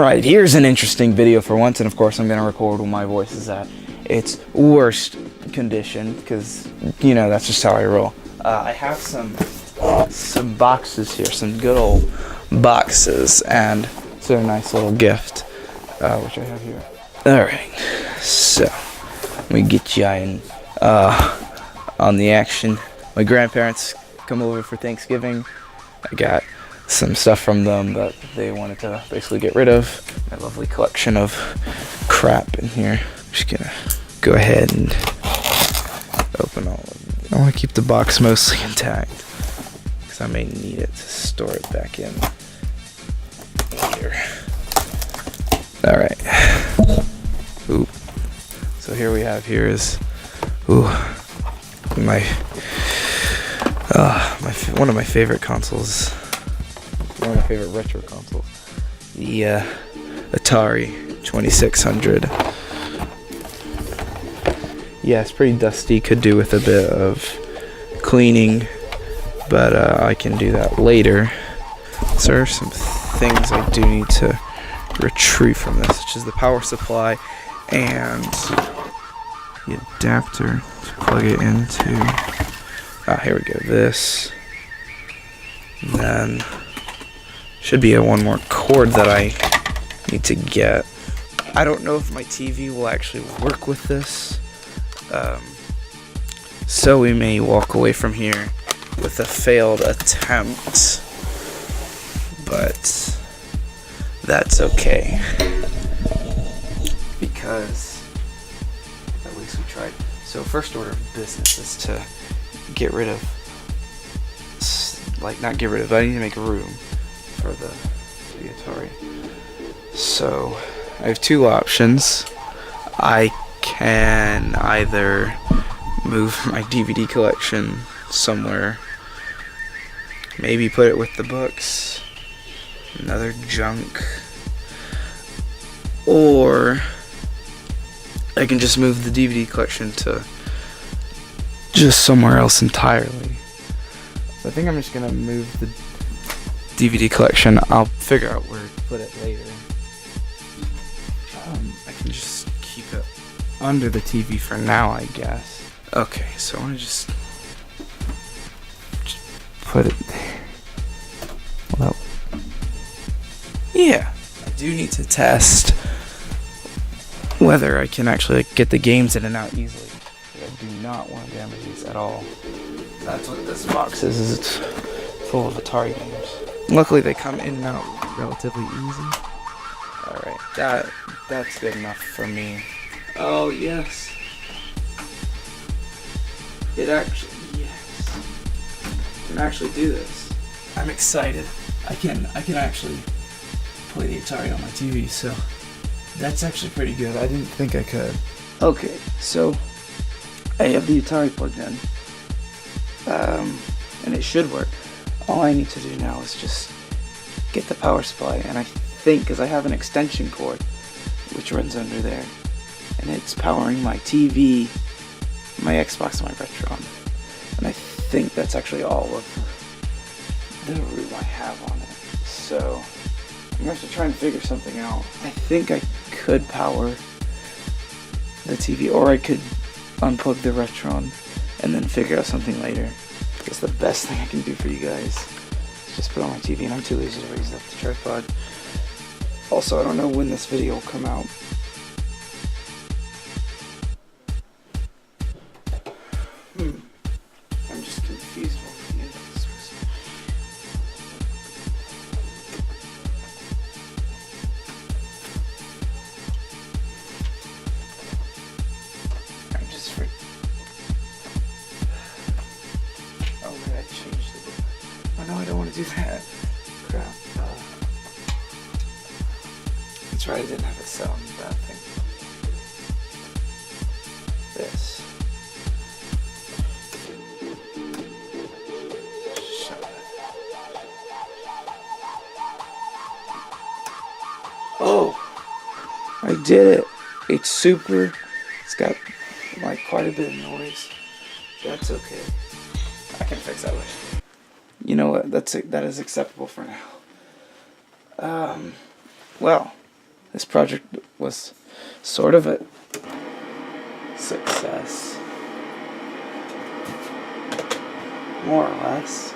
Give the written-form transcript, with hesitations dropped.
Alright, here's an interesting video for once, and of course I'm going to record when my voice is at its worst condition, because, you know, that's just how I roll. I have some boxes here, some good old boxes, and it's a nice little gift, which I have here. Alright, so, let me get you in, on the action. My grandparents come over for Thanksgiving. I got some stuff from them that they wanted to basically get rid of. My lovely collection of crap in here. I'm just gonna go ahead and open all of it. I want to keep the box mostly intact because I may need it to store it back in here. Alright. Ooh. So here we have is one of my favorite consoles. One of my favorite retro consoles. The Atari 2600. Yeah, it's pretty dusty. Could do with a bit of cleaning, but I can do that later. So there are some things I do need to retrieve from this, such as the power supply and the adapter to plug it into. Here we go. This. And then should be one more cord that I need to get. I don't know if my TV will actually work with this. So we may walk away from here with a failed attempt. But that's okay. Because at least we tried. So first order of business is to get rid of, like, not get rid of, but I need to make room for the Atari. So I have two options. I can either move my DVD collection somewhere, maybe put it with the books, another junk, or I can just move the DVD collection to just somewhere else entirely. I think I'm just gonna move the DVD collection. I'll figure out where to put it later. I can just keep it under the TV for now, I guess. Okay, so I want to just put it there. Well, yeah, I do need to test whether I can actually get the games in and out easily. I do not want to damage these at all. That's what this box is it's full of Atari games. Luckily they come in and out relatively easy. Alright, that's good enough for me. Oh yes. Yes. I can actually do this. I'm excited. I can actually play the Atari on my TV, so that's actually pretty good. I didn't think I could. Okay, so I have the Atari plugged in. And it should work. All I need to do now is just get the power supply, and I think, because I have an extension cord which runs under there, and it's powering my TV, my Xbox, and my Retron, and I think that's actually all of the room I have on it. So I'm gonna have to try and figure something out. I think I could power the TV, or I could unplug the Retron and then figure out something later. I guess the best thing I can do for you guys is just put on my TV, and I'm too lazy to raise up the tripod. Also, I don't know when this video will come out. I'm just confused what the end of this was. I'm just freaked. Oh, wait, I changed it. Oh, no, I don't want to do that. Crap. That's right, I didn't have it set on that thing. This. Shut up. Oh! I did it! It's super. It's got, like, quite a bit of noise. That's okay. I can fix that later. You know what? That is acceptable for now. Well, this project was sort of a success, more or less.